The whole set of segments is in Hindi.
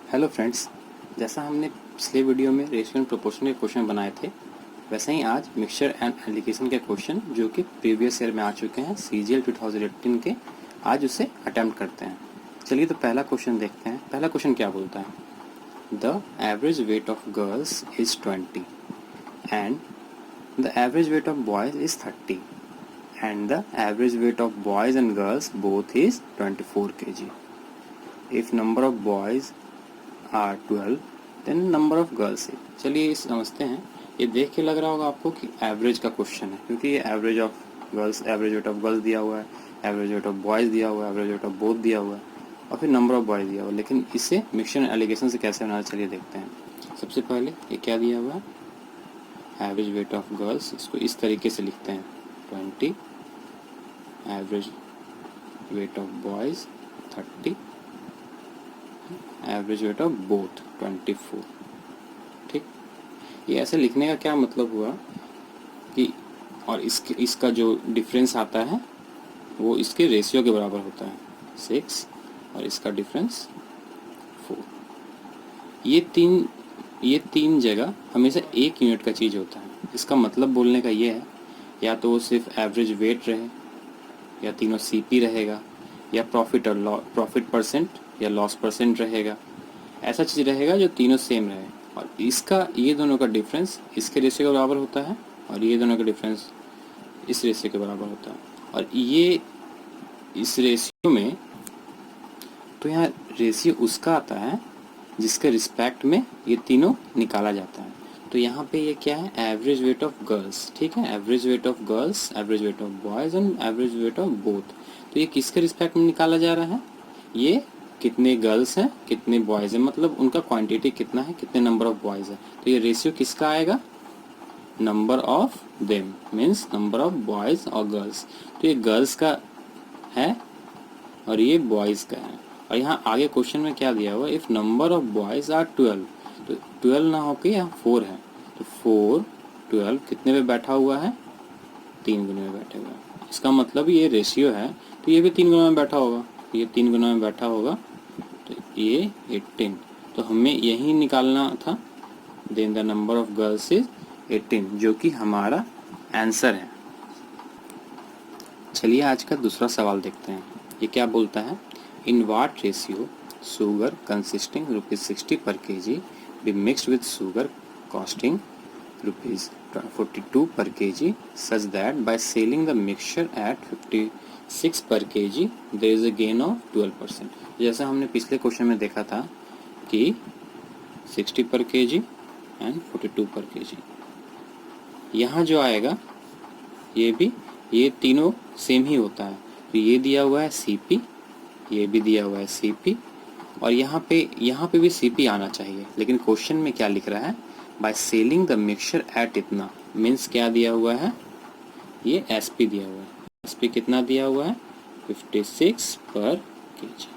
हेलो फ्रेंड्स, जैसा हमने पिछले वीडियो में रेशियो एंड प्रोपोर्शन के क्वेश्चन बनाए थे, वैसे ही आज मिक्सचर एंड एलिगेशन के क्वेश्चन जो कि प्रीवियस ईयर में आ चुके हैं CGL 2018 के, आज उसे अटेम्प्ट करते हैं। चलिए तो पहला क्वेश्चन देखते हैं। पहला क्वेश्चन क्या बोलता है? The average weight of girls is 20 and the average weight of boys is 30 and the average weight of boys and girls both is 24 kg. If number of boys are 12 then number of girls है। चलिए समझते हैं। ये देख के लग रहा होगा आपको कि एवरेज का क्वेश्चन है, क्योंकि ये average of girls, average weight of girls दिया हुआ है, एवरेज वेट ऑफ बॉयज़ दिया हुआ है, एवरेज वेट ऑफ बोथ दिया हुआ है और फिर नंबर ऑफ बॉयज़ दिया हुआ है। लेकिन इसे मिक्सचर एंड एलिगेशन से कैसे बनाना, चलिए देखते हैं। सबसे पहले ये क्या दिया हुआ है? Average weight of girls. इसको इस तरीके से लिखते हैं 20, average weight of boys 30, average weight of both 24। ठीक, ये ऐसे लिखने का क्या मतलब हुआ कि और इसका जो डिफरेंस आता है वो इसके रेशियो के बराबर होता है 6 और इसका डिफरेंस 4। ये तीन जगह हमेशा एक यूनिट का चीज़ होता है। इसका मतलब बोलने का ये है, या तो वो सिर्फ एवरेज वेट रहे, या तीनों CP रहेगा, या प्रॉफिट परसेंट या लॉस परसेंट रहेगा। ऐसा चीज़ रहेगा जो तीनों सेम रहे। और इसका, ये दोनों का डिफरेंस इसके रेशियो के बराबर होता है और ये दोनों का डिफरेंस इस रेशियो के बराबर होता है। और ये इस रेशियो में, तो यहाँ रेशियो उसका आता है जिसके रिस्पेक्ट में ये तीनों निकाला जाता है। तो यहाँ पे ये क्या है? Average weight of girls. ठीक है, average weight of girls, average weight of boys and average weight of both. तो ये किसके रिस्पेक्ट में निकाला जा रहा है? ये कितने गर्ल्स हैं, कितने बॉयज़ हैं, मतलब उनका क्वांटिटी कितना है, कितने नंबर ऑफ बॉयज़ है। तो ये रेशियो किसका आएगा? Number of them, means number of boys और गर्ल्स। तो ये गर्ल्स का है और ये बॉयज़ का है। और यहाँ आगे क्वेश्चन में क्या दिया हुआ है? If number of boys are 12, तो 12 ना होके यहाँ 4 है, तो 4 12 कितने में बैठा हुआ है? 3 गुने में बैठे हुआ है। इसका मतलब ये रेशियो है, तो ये भी 3 गुना में बैठा होगा, ये 3 गुना में बैठा होगा, तो ये 18। तो हमें यही निकालना था। Then the number of girls is 18, जो कि हमारा आंसर है। चलिए आज का दूसरा सवाल देखते हैं। ये क्या बोलता है? In what ratio sugar consisting ₹60 per kg be mixed with sugar costing ₹42 per kg such that by selling the mixture at 56 per kg there is a gain of 12%। जैसा हमने पिछले क्वेश्चन में देखा था कि 60 per kg and 42 per kg, यहाँ जो आएगा ये तीनों सेम ही होता है। तो ये दिया हुआ है CP, ये भी दिया हुआ है CP, और यहाँ पे भी CP आना चाहिए। लेकिन क्वेश्चन में क्या लिख रहा है? Bye selling the mixture eight इतना, मीन्स क्या दिया हुआ है? ये SP दिया हुआ है। SP कितना दिया हुआ है? 56 per kg,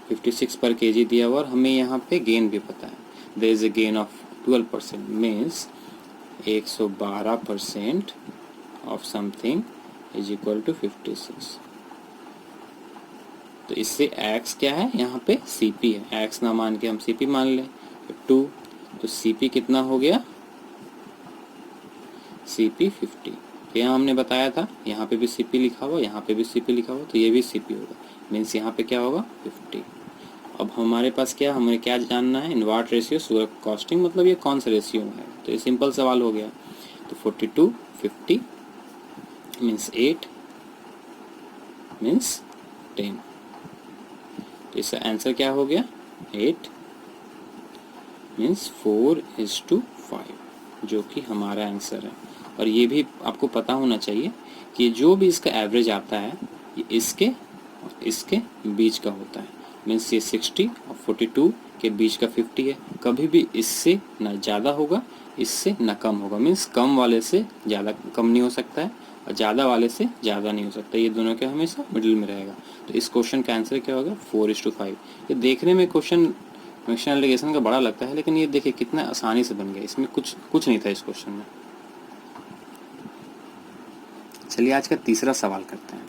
56 per kg दिया हुआ। और हमें यहाँ पे गेन भी पता है, there is a gain of 12%, means 112% of something is equal to 56। तो इससे x क्या है? यहाँ पे CP है। x ना मान के हम CP मान लें 2, तो CP कितना हो गया? CP 50। तो यहाँ हमने बताया था, यहाँ पे भी CP लिखा हुआ, यहाँ पे भी CP लिखा हुआ, तो ये भी CP होगा, मीन्स यहाँ पे क्या होगा? 50। अब हमारे पास क्या, हमें क्या जानना है? In what ratio sugar costing, मतलब ये कौन सा रेशियो है? तो ये सिंपल सवाल हो गया। तो 42 50 मीन्स 8 मीन्स 10। तो इसका आंसर क्या हो गया? 8 मीन्स 4:5, जो कि हमारा आंसर है। और ये भी आपको पता होना चाहिए कि जो भी इसका एवरेज आता है ये इसके और इसके बीच का होता है, मीन्स ये 60 और 42 के बीच का 50 है। कभी भी इससे ना ज़्यादा होगा, इससे ना कम होगा, मीन्स कम वाले से ज़्यादा कम नहीं हो सकता है और ज़्यादा वाले से ज़्यादा नहीं हो सकता। ये दोनों के हमेशा मिडिल में रहेगा। तो इस क्वेश्चन का आंसर क्या होगा? 4:5। ये देखने में क्वेश्चन मिक्सचर एलिगेशन का बड़ा लगता है, लेकिन ये देखिए कितना आसानी से बन गया। इसमें कुछ नहीं था इस क्वेश्चन में। चलिए आज का तीसरा सवाल करते हैं।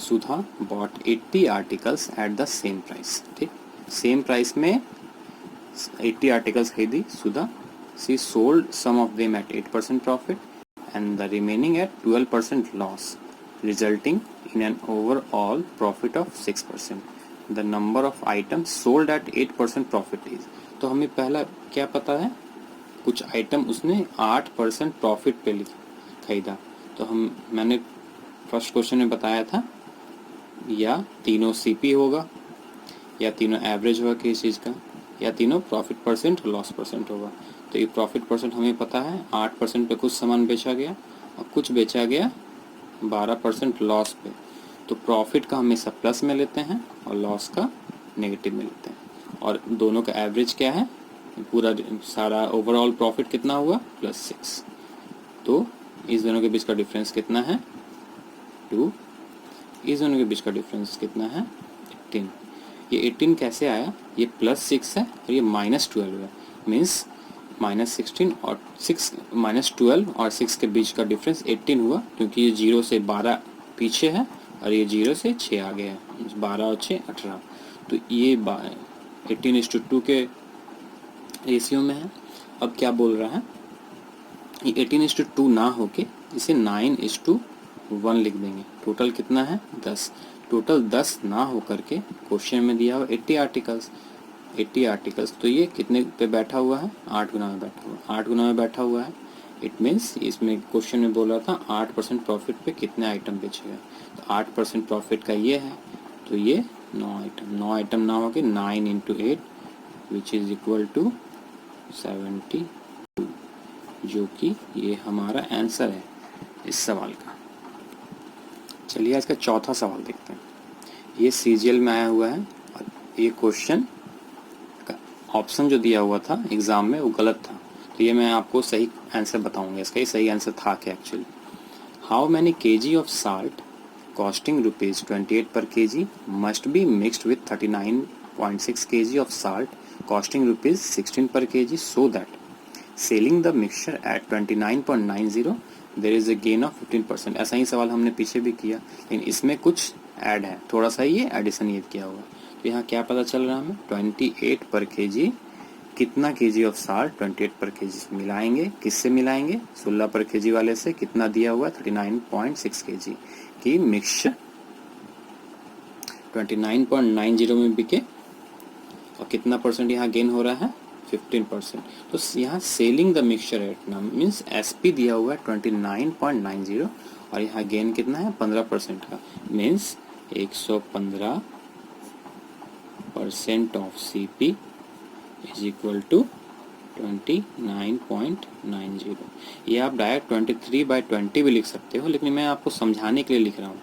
Sudha bought 80 articles at the same price. ठीक, सेम प्राइस में 80 आर्टिकल्स खरीदी Sudha. She sold some of them at 8% profit and the remaining at 12% loss, resulting in an overall profit of 6%. The number of items sold at 8% profit is. तो हमें पहला क्या पता है, कुछ आइटम उसने 8% प्रॉफिट पे खरीदा. तो मैंने फर्स्ट क्वेश्चन में बताया था या तीनों सीपी होगा, या तीनों एवरेज होगा किसी चीज़ का, या तीनों प्रॉफिट परसेंट लॉस परसेंट होगा. तो ये प्रॉफिट परसेंट हमें पता है 8% पे कुछ सामान बेचा गया और कुछ बेचा गया 12% लॉस पे. तो प्रॉफिट का हमेशा प्लस में लेते हैं और लॉस का नेगेटिव में लेते हैं. और दोनों का एवरेज क्या है, पूरा सारा ओवरऑल प्रॉफिट कितना हुआ +6. तो इस दोनों के बीच का डिफरेंस कितना है 2. इस दोनों के बीच का डिफरेंस कितना है 18. ये 18 कैसे आया, ये +6 है और ये -12 है. मीन्स -16 और 6 -12 और 6 के बीच का डिफरेंस 18 हुआ, क्योंकि ये 0 से 12 पीछे है और ये 0 से 6 आगे है. 12 और 6 18. तो ये 18:2 के रेशियो में है. अब क्या बोल रहा है, ये 18:2 ना होके इसे 9:1 लिख देंगे. टोटल कितना है 10. टोटल 10 ना हो करके क्वेश्चन में दिया हुआ 80 आर्टिकल्स. 80 आर्टिकल्स, तो ये कितने पे बैठा हुआ है 8 गुना में बैठा हुआ है. 8 गुना में बैठा हुआ है. इट मीन्स इसमें क्वेश्चन में बोल रहा था 8% प्रॉफिट पे कितने आइटम बेचेगा. तो 8% प्रॉफिट का ये है, तो ये 9 आइटम ना होके 9 × 8 विच इज इक्वल टू 72, जो कि ये हमारा आंसर है इस सवाल का. चलिए आज का चौथा सवाल देखते हैं. ये सीजीएल में आया हुआ है और ये क्वेश्चन ऑप्शन जो दिया हुआ था एग्जाम में वो गलत था. तो ये मैं आपको सही आंसर बताऊंगा. इसका ये सही आंसर था क्या actually. How many kg of salt costing ₹28 per kg must be mixed with 39.6 kg of salt costing ₹16 per kg so that selling the mixture at 29.90 there is a gain of 15%. ऐसा ही सवाल हमने पीछे भी किया, लेकिन इसमें कुछ ऐड है, थोड़ा सा ये एडिशन ये किया हुआ. तो यहाँ क्या पता चल रहा है हमें 28 पर kg, कितना kg ऑफ साल्ट 28 पर kg से मिलाएंगे. किससे मिलाएंगे 16 पर kg वाले से. कितना दिया हुआ 39.6 kg की मिक्सचर 29.90 में बिके और कितना परसेंट यहाँ गेन हो रहा है 15%. तो यहाँ सेलिंग द मिक्सचर एट ना मीन्स एसपी दिया हुआ है 29.90 और यहाँ गेन कितना है 15% का. Means 115% of CP is equal to 29.90. ये आप डायरेक्ट 23/20 भी लिख सकते हो, लेकिन मैं आपको समझाने के लिए लिख रहा हूँ.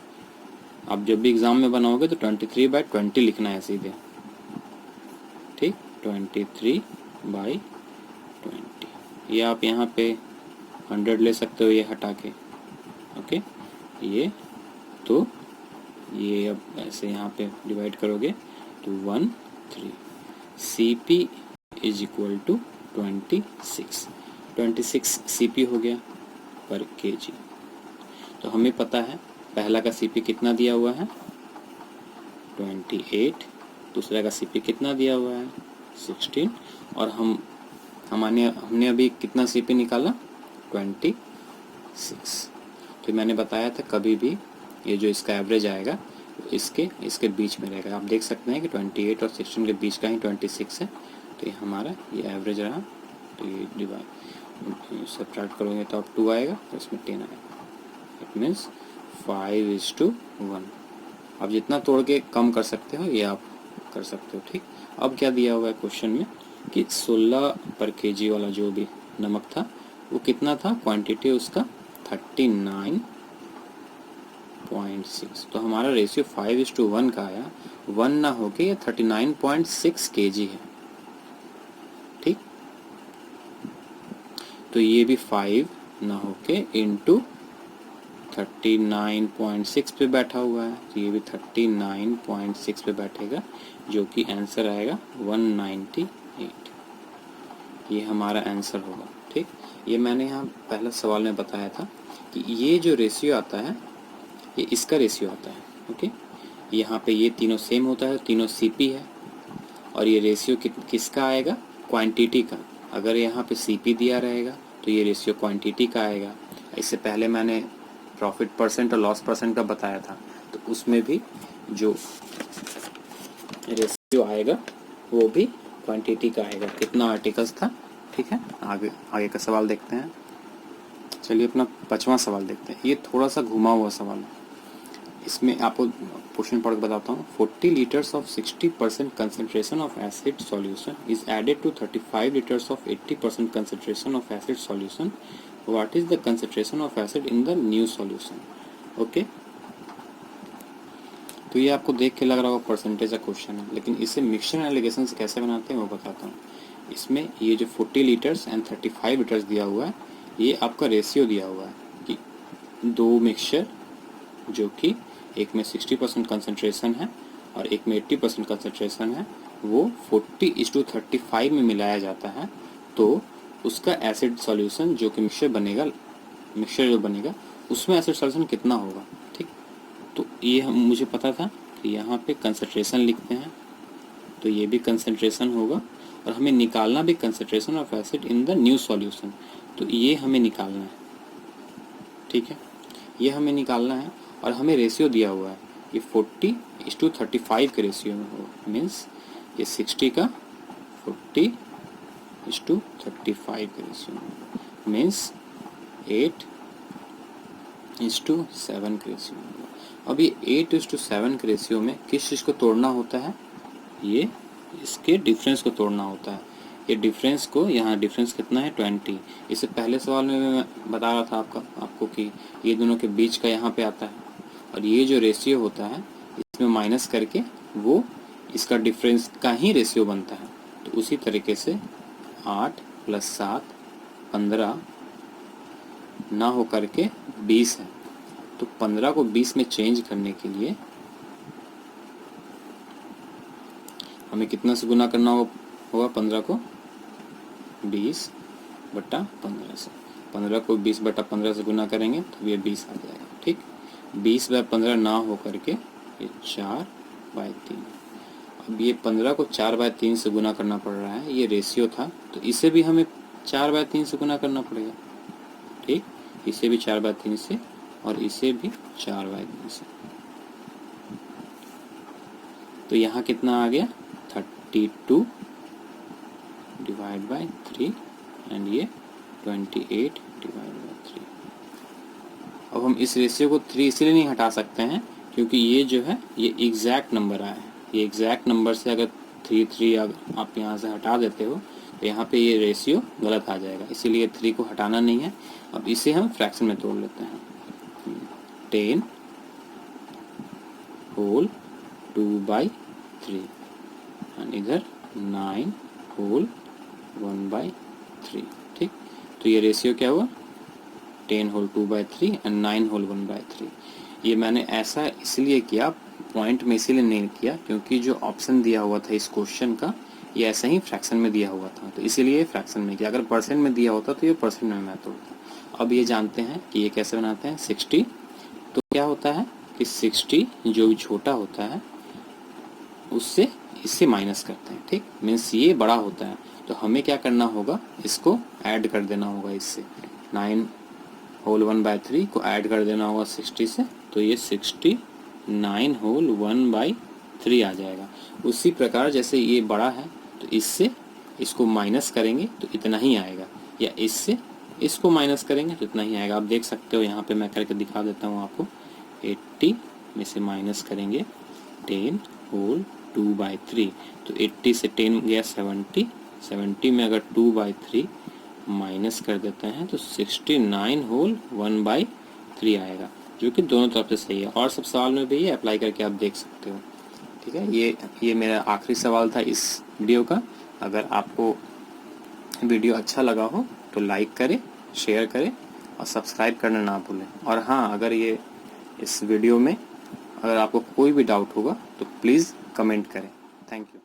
आप जब भी एग्जाम में बनाओगे तो 23/20 लिखना है सीधे. ठीक, 23/20. ये आप यहाँ पे 100 ले सकते हो ये हटा के. ओके, ये तो ये अब ऐसे यहाँ पे डिवाइड करोगे तो 13. CP is equal to 26 CP हो गया पर kg. तो हमें पता है पहला का CP कितना दिया हुआ है 28, दूसरा का CP कितना दिया हुआ है 16 और हमने अभी कितना CP निकाला 26. तो मैंने बताया था कभी भी ये जो इसका एवरेज आएगा इसके बीच में रहेगा. आप देख सकते हैं कि 28 और 16 के बीच का ही 26 है. तो ये हमारा ये एवरेज रहा. तो ये डिवाइड सब्ट्रैक्ट करोगे तो अब 2 आएगा और इसमें 10 आएगा. It means 5:1. आप जितना तोड़ के कम कर सकते हो ये आप कर सकते हो. ठीक, अब क्या दिया हुआ है क्वेश्चन में कि 16 पर kg वाला जो भी नमक था वो कितना था क्वांटिटी उसका 39.6. तो हमारा रेशियो 5:1 का आया. 1 ना होके ये 39.6 kg है. ठीक, तो ये भी 5 ना होके इंटू 39.6 पे बैठा हुआ है. तो ये भी 39.6 पे बैठेगा, जो कि आंसर आएगा 198. ये हमारा आंसर होगा. ठीक, ये मैंने यहाँ पहला सवाल में बताया था कि ये जो रेशियो आता है ये इसका रेशियो आता है. ओके, यहाँ पे ये तीनों सेम होता है, तीनों CP है. और ये रेशियो किसका आएगा, क्वांटिटी का। अगर यहाँ पे सीपी दिया रहेगा तो ये रेशियो क्वांटिटी का आएगा। इससे पहले मैंने प्रॉफिट परसेंट और लॉस परसेंट का बताया था, तो उसमें भी जो रेशियो आएगा वो भी क्वांटिटी का आएगा, कितना आर्टिकल्स था। ठीक है, आगे का सवाल देखते हैं। चलिए अपना 5वां सवाल देखते हैं। ये थोड़ा सा घुमा हुआ सवाल है, इसमें आपको क्वेश्चन पढ़ के बताता हूँ। 40 litres of 60% concentration of acid solution is added to 35 litres of 80% concentration of acid solution. What is the concentration of acid in the new solution. Okay, तो ये आपको देख के लग रहा होगा परसेंटेज का क्वेश्चन है, लेकिन इसे मिक्सचर एलिगेशन से कैसे बनाते हैं वो बताता हूँ। इसमें ये जो 40 लीटर्स एंड 35 लीटर्स दिया हुआ है, ये आपका रेशियो दिया हुआ है कि दो मिक्सचर जो कि एक में 60% कंसंट्रेशन है और एक में 80% कंसंट्रेशन है, वो 40:35 में मिलाया जाता है, तो उसका एसिड सॉल्यूशन जो कि मिक्सचर जो बनेगा उसमें एसिड सॉल्यूशन कितना होगा। ठीक, तो ये मुझे पता था कि यहाँ पे कंसंट्रेशन लिखते हैं, तो ये भी कंसंट्रेशन होगा, और हमें निकालना भी concentration of acid in the new solution, तो ये हमें निकालना है। ठीक है, ये हमें निकालना है, और हमें रेशियो दिया हुआ है ये 40:35 के रेशियो में होगा। मीन्स ये 60 का 40:35 के रेशियो में, मीन्स 8:7 के रेशियो में होगा। अब ये 8:7 के रेशियो में किस चीज़ को तोड़ना होता है, ये इसके डिफरेंस को तोड़ना होता है। ये डिफरेंस को, यहाँ डिफरेंस कितना है 20। इससे पहले सवाल में मैं बता रहा था आपको कि ये दोनों के बीच का यहाँ पे आता है, और ये जो रेशियो होता है इसमें माइनस करके वो इसका डिफरेंस का ही रेशियो बनता है। तो उसी तरीके से 8 + 7 15 ना हो करके 20 है, तो 15 को 20 में चेंज करने के लिए हमें कितना से गुना करना होगा 15 को 20/15 से। 15 को 20/15 से गुना करेंगे तो ये 20 आ जाएगा। ठीक, 20/15 ना हो करके ये 4/3। अब ये 15 को 4/3 से गुना करना पड़ रहा है, ये रेशियो था, तो इसे भी हमें 4/3 से गुना करना पड़ेगा। ठीक, इसे भी 4/3 से और इसे भी 4/3 से। तो यहाँ कितना आ गया 32/3 एंड ये 28/3। अब हम इस रेशियो को 3 इसलिए नहीं हटा सकते हैं क्योंकि ये जो है ये एग्जैक्ट नंबर आया है। ये एग्जैक्ट नंबर से अगर 3 आप यहाँ से हटा देते हो तो यहाँ पे ये रेशियो गलत आ जाएगा, इसीलिए 3 को हटाना नहीं है। अब इसे हम फ्रैक्शन में तोड़ लेते हैं। 10 होल 2/3 और इधर 9 होल 1/3। ठीक, तो ये रेशियो क्या हुआ 10 होल 2/3 एंड 9 होल 1/3। ये मैंने ऐसा इसलिए किया, पॉइंट में इसीलिए नहीं किया क्योंकि जो ऑप्शन दिया हुआ था इस क्वेश्चन का ये ऐसा ही फ्रैक्शन में दिया हुआ था, तो इसीलिए फ्रैक्शन में किया। अगर परसेंट में दिया होता तो ये परसेंट में मैं तोड़ता। अब ये जानते हैं कि ये कैसे बनाते हैं 60। तो क्या होता है कि 60 जो भी छोटा होता है उससे इससे माइनस करते हैं। ठीक, मीन्स ये बड़ा होता है, तो हमें क्या करना होगा, इसको ऐड कर देना होगा इससे। 9 होल 1/3 को ऐड कर देना होगा 60 से, तो ये 69 होल 1/3 आ जाएगा। उसी प्रकार जैसे ये बड़ा है तो इससे इसको माइनस करेंगे तो इतना ही आएगा, या इससे इसको माइनस करेंगे तो इतना ही आएगा। आप देख सकते हो यहाँ पे मैं करके दिखा देता हूँ आपको। 80 में से माइनस करेंगे 10 होल 2/3, तो 80 से 10 गया 70, 70 में अगर 2/3 माइनस कर देते हैं तो 69 होल 1/3 आएगा, जो कि दोनों तरफ से सही है। और सब सवाल में भी ये अप्लाई करके आप देख सकते हो। ठीक है, ये मेरा आखिरी सवाल था इस वीडियो का। अगर आपको वीडियो अच्छा लगा हो तो लाइक करें, शेयर करें और सब्सक्राइब करना ना भूलें। और हाँ, अगर इस वीडियो में अगर आपको कोई भी डाउट होगा तो प्लीज़ कमेंट करें। Thank you.